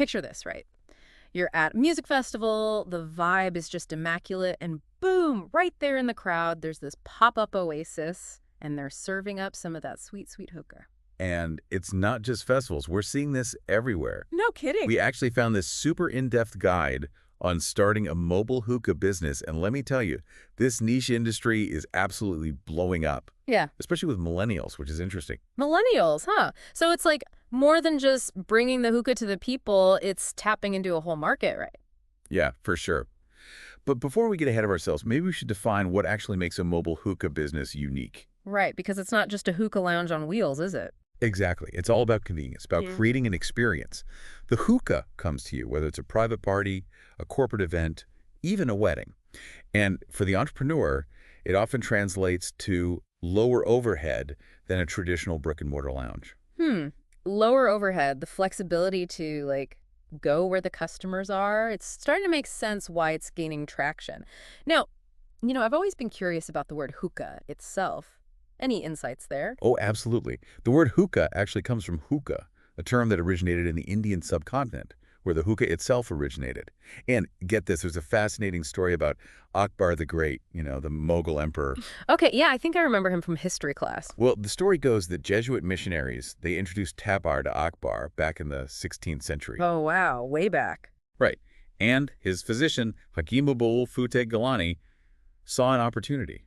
picture this, right? You're at a music festival, the vibe is just immaculate, and boom, right there in the crowd, there's this pop-up oasis, and they're serving up some of that sweet, sweet hookah. And it's not just festivals. We're seeing this everywhere. No kidding. We actually found this super in-depth guide on starting a mobile hookah business, and let me tell you, this niche industry is absolutely blowing up, Yeah. especially with millennials, which is interesting. Millennials, huh? So it's like more than just bringing the hookah to the people, it's tapping into a whole market, right? Yeah, for sure. But before we get ahead of ourselves, maybe we should define what actually makes a mobile hookah business unique. Right, because it's not just a hookah lounge on wheels, is it? Exactly. It's all about convenience, about creating an experience. The hookah comes to you, whether it's a private party, a corporate event, even a wedding. And for the entrepreneur, it often translates to lower overhead than a traditional brick-and-mortar lounge. Lower overhead, the flexibility to, like, go where the customers are. It's starting to make sense why it's gaining traction. Now, I've always been curious about the word hookah itself. Any insights there? Oh, absolutely. The word hookah actually comes from hookah, a term that originated in the Indian subcontinent, where the hookah itself originated. And get this, there's a fascinating story about Akbar the Great, the Mughal emperor. Okay, yeah, I think I remember him from history class. Well, the story goes that Jesuit missionaries, they introduced tabar to Akbar back in the 16th century. Oh, wow, way back. Right. And his physician, Hakim Abul Futek Galani, saw an opportunity.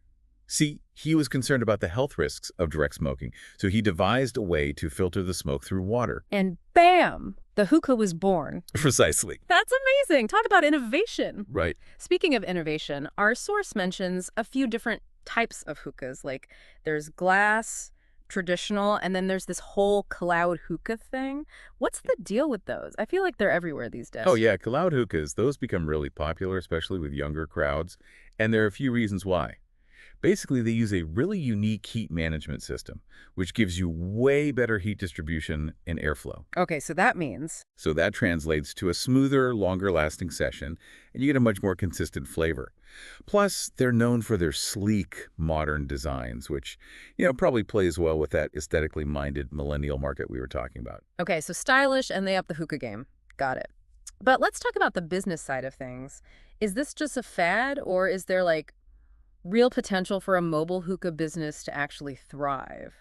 See, he was concerned about the health risks of direct smoking, so he devised a way to filter the smoke through water. And bam, the hookah was born. Precisely. That's amazing. Talk about innovation. Right. Speaking of innovation, our source mentions a few different types of hookahs. Like there's glass, traditional, and then there's this whole cloud hookah thing. What's the deal with those? I feel like they're everywhere these days. Oh, yeah, cloud hookahs, those become really popular, especially with younger crowds, and there are a few reasons why. Basically, they use a really unique heat management system, which gives you way better heat distribution and airflow. Okay, so that means... So that translates to a smoother, longer-lasting session, and you get a much more consistent flavor. Plus, they're known for their sleek, modern designs, which, probably plays well with that aesthetically minded millennial market we were talking about. Okay, so stylish, and they up the hookah game. Got it. But let's talk about the business side of things. Is this just a fad, or is there, real potential for a mobile hookah business to actually thrive?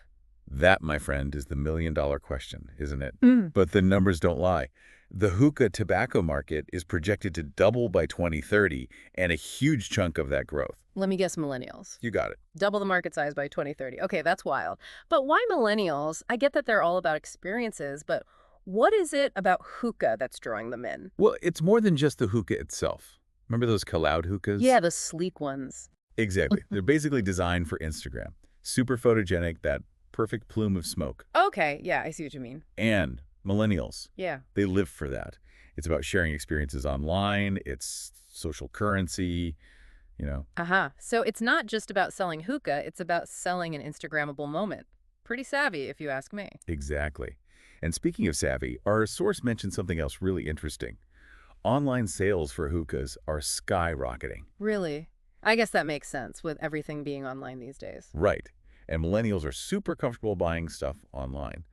That, my friend, is the million-dollar question, isn't it? Mm. But the numbers don't lie. The hookah tobacco market is projected to double by 2030, and a huge chunk of that growth. Let me guess, millennials. You got it. Double the market size by 2030. Okay, that's wild. But why millennials? I get that they're all about experiences, but what is it about hookah that's drawing them in? Well, it's more than just the hookah itself. Remember those cloud hookahs? Yeah, the sleek ones. Exactly. They're basically designed for Instagram. Super photogenic, that perfect plume of smoke. Okay, yeah, I see what you mean. And millennials. Yeah. They live for that. It's about sharing experiences online. It's social currency, So it's not just about selling hookah, it's about selling an Instagrammable moment. Pretty savvy, if you ask me. Exactly. And speaking of savvy, our source mentioned something else really interesting. Online sales for hookahs are skyrocketing. Really? I guess that makes sense with everything being online these days. Right. And millennials are super comfortable buying stuff online.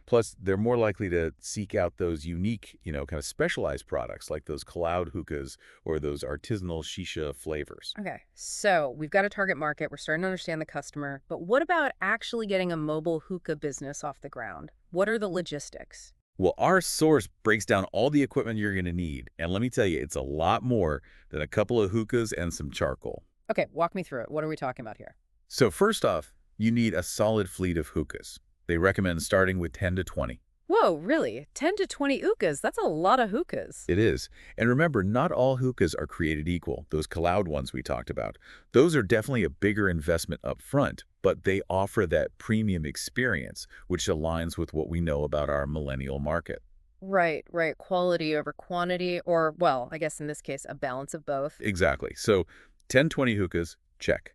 Plus, they're more likely to seek out those unique, kind of specialized products like those cloud hookahs or those artisanal shisha flavors. Okay, so we've got a target market. We're starting to understand the customer. But what about actually getting a mobile hookah business off the ground? What are the logistics? Well, our source breaks down all the equipment you're going to need. And let me tell you, it's a lot more than a couple of hookahs and some charcoal. Okay, walk me through it. What are we talking about here? So first off, you need a solid fleet of hookahs. They recommend starting with 10 to 20. Whoa, really? 10 to 20 hookahs? That's a lot of hookahs. It is. And remember, not all hookahs are created equal. Those cloud ones we talked about. Those are definitely a bigger investment up front, but they offer that premium experience, which aligns with what we know about our millennial market. Right. Quality over quantity, or, well, I guess in this case, a balance of both. Exactly. So 10, 20 hookahs, check.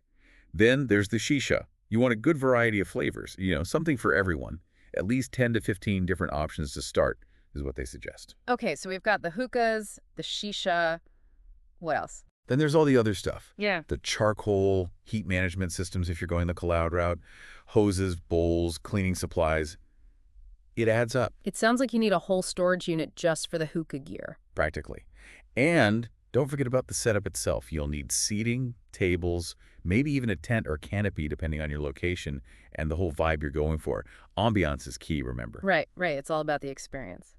Then there's the shisha. You want a good variety of flavors, something for everyone. At least 10 to 15 different options to start is what they suggest. Okay, so we've got the hookahs, the shisha. What else? Then there's all the other stuff. Yeah. The charcoal, heat management systems if you're going the cloud route, hoses, bowls, cleaning supplies. It adds up, It sounds like you need a whole storage unit just for the hookah gear. practically. And don't forget about the setup itself. You'll need seating, tables, maybe even a tent or canopy depending on your location and the whole vibe you're going for. Ambiance is key, remember. Right, right. It's all about the experience.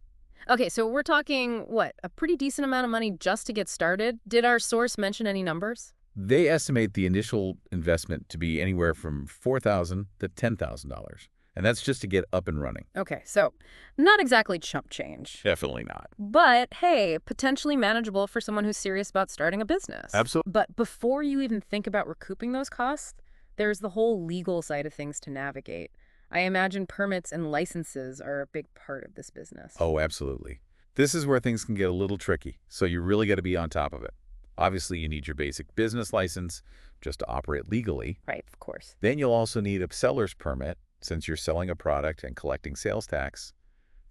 Okay, so we're talking, what, a pretty decent amount of money just to get started? Did our source mention any numbers? They estimate the initial investment to be anywhere from $4,000 to $10,000. And that's just to get up and running. Okay, so not exactly chump change. Definitely not. But hey, potentially manageable for someone who's serious about starting a business. Absolutely. But before you even think about recouping those costs, there's the whole legal side of things to navigate. I imagine permits and licenses are a big part of this business. Oh, absolutely. This is where things can get a little tricky, so you really got to be on top of it. Obviously, you need your basic business license just to operate legally. Right, of course. Then you'll also need a seller's permit since you're selling a product and collecting sales tax.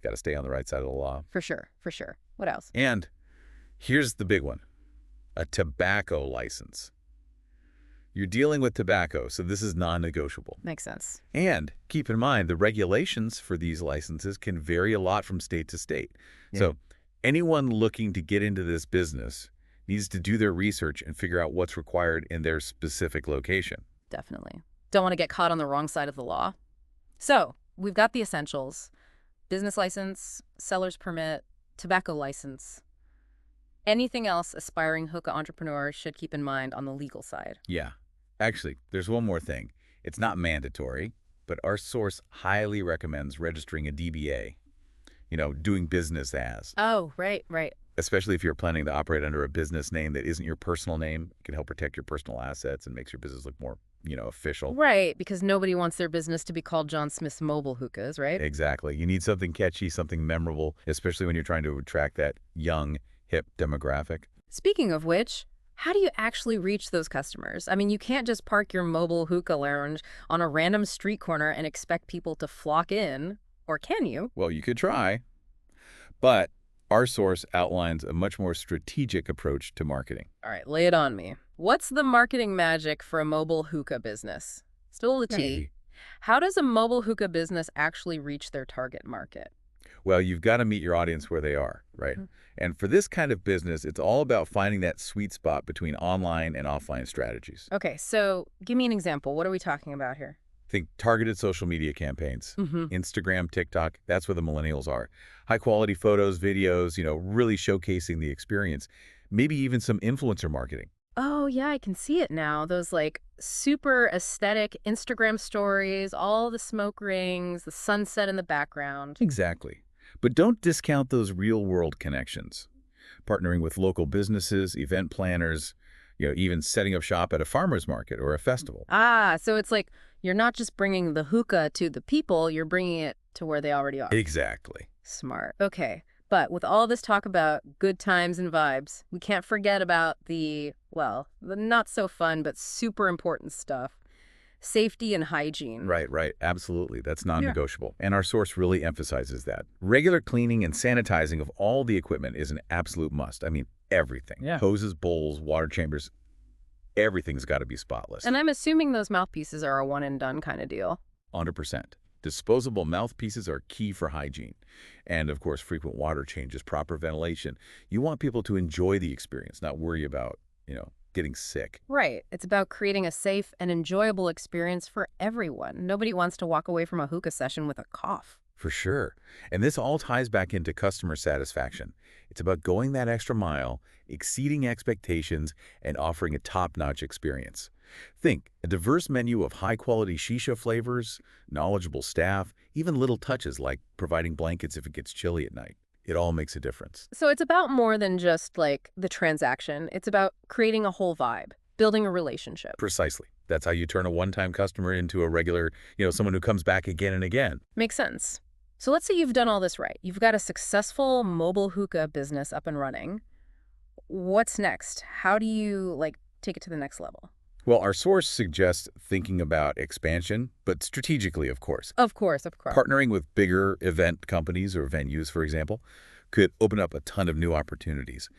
Got to stay on the right side of the law. For sure, for sure. What else? And here's the big one, a tobacco license. You're dealing with tobacco, so this is non-negotiable. Makes sense. And keep in mind, the regulations for these licenses can vary a lot from state to state. Yeah. So anyone looking to get into this business needs to do their research and figure out what's required in their specific location. Definitely. Don't want to get caught on the wrong side of the law. So, we've got the essentials: business license, seller's permit, tobacco license. Anything else aspiring hookah entrepreneurs should keep in mind on the legal side? Yeah. Actually, there's one more thing. It's not mandatory, but our source highly recommends registering a DBA, doing business as. Oh, right, right. Especially if you're planning to operate under a business name that isn't your personal name. It can help protect your personal assets and makes your business look more, official. Right, because nobody wants their business to be called John Smith's Mobile Hookahs, right? Exactly. You need something catchy, something memorable, especially when you're trying to attract that young, hip demographic. Speaking of which, how do you actually reach those customers? I mean, you can't just park your mobile hookah lounge on a random street corner and expect people to flock in, or can you? Well, you could try, but our source outlines a much more strategic approach to marketing. All right, lay it on me. What's the marketing magic for a mobile hookah business? Still the T. Hey. How does a mobile hookah business actually reach their target market? Well, you've got to meet your audience where they are, right? Mhm. And for this kind of business, it's all about finding that sweet spot between online and offline strategies. Okay, so give me an example. What are we talking about here? Think targeted social media campaigns, Mm-hmm. Instagram, TikTok, that's where the millennials are. High quality photos, videos, really showcasing the experience. Maybe even some influencer marketing. Oh, yeah, I can see it now. Those like super aesthetic Instagram stories, all the smoke rings, the sunset in the background. Exactly. But don't discount those real world connections. Partnering with local businesses, event planners, even setting up shop at a farmer's market or a festival. Ah, so it's like you're not just bringing the hookah to the people, you're bringing it to where they already are. Exactly. Smart. Okay. But with all this talk about good times and vibes, we can't forget about the not so fun but super important stuff: safety and hygiene. Right. Absolutely. That's non-negotiable. And our source really emphasizes that. Regular cleaning and sanitizing of all the equipment is an absolute must. I mean, everything. Yeah. Hoses, bowls, water chambers, everything's got to be spotless. And I'm assuming those mouthpieces are a one and done kind of deal. 100%. Disposable mouthpieces are key for hygiene. And, of course, frequent water changes, proper ventilation. You want people to enjoy the experience, not worry about, getting sick. Right. It's about creating a safe and enjoyable experience for everyone. Nobody wants to walk away from a hookah session with a cough. For sure. And this all ties back into customer satisfaction. It's about going that extra mile, exceeding expectations, and offering a top-notch experience. Think, a diverse menu of high-quality shisha flavors, knowledgeable staff, even little touches like providing blankets if it gets chilly at night. It all makes a difference. So it's about more than just like the transaction. It's about creating a whole vibe, building a relationship. Precisely. That's how you turn a one-time customer into a regular, someone who comes back again and again. Makes sense. So let's say you've done all this right. You've got a successful mobile hookah business up and running. What's next? How do you take it to the next level? Well, our source suggests thinking about expansion, but strategically, of course. Of course. Partnering with bigger event companies or venues, for example, could open up a ton of new opportunities.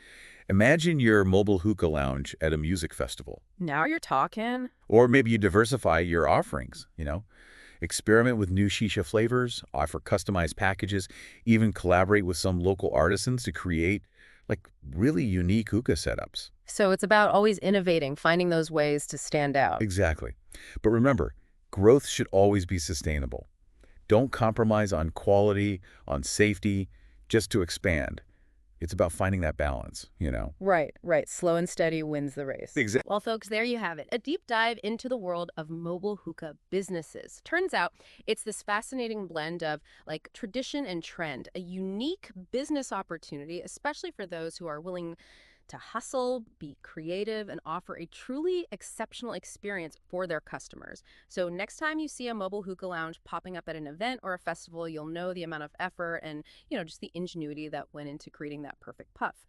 Imagine your mobile hookah lounge at a music festival. Now you're talking. Or maybe you diversify your offerings, Experiment with new shisha flavors, offer customized packages, even collaborate with some local artisans to create like really unique hookah setups. So it's about always innovating, finding those ways to stand out. Exactly. But remember, growth should always be sustainable. Don't compromise on quality, on safety, just to expand. It's about finding that balance. Right, right. Slow and steady wins the race. Exactly. Well, folks, there you have it. A deep dive into the world of mobile hookah businesses. Turns out it's this fascinating blend of like tradition and trend, a unique business opportunity, especially for those who are willing to hustle, be creative, and offer a truly exceptional experience for their customers. So next time you see a mobile hookah lounge popping up at an event or a festival, you'll know the amount of effort and, just the ingenuity that went into creating that perfect puff.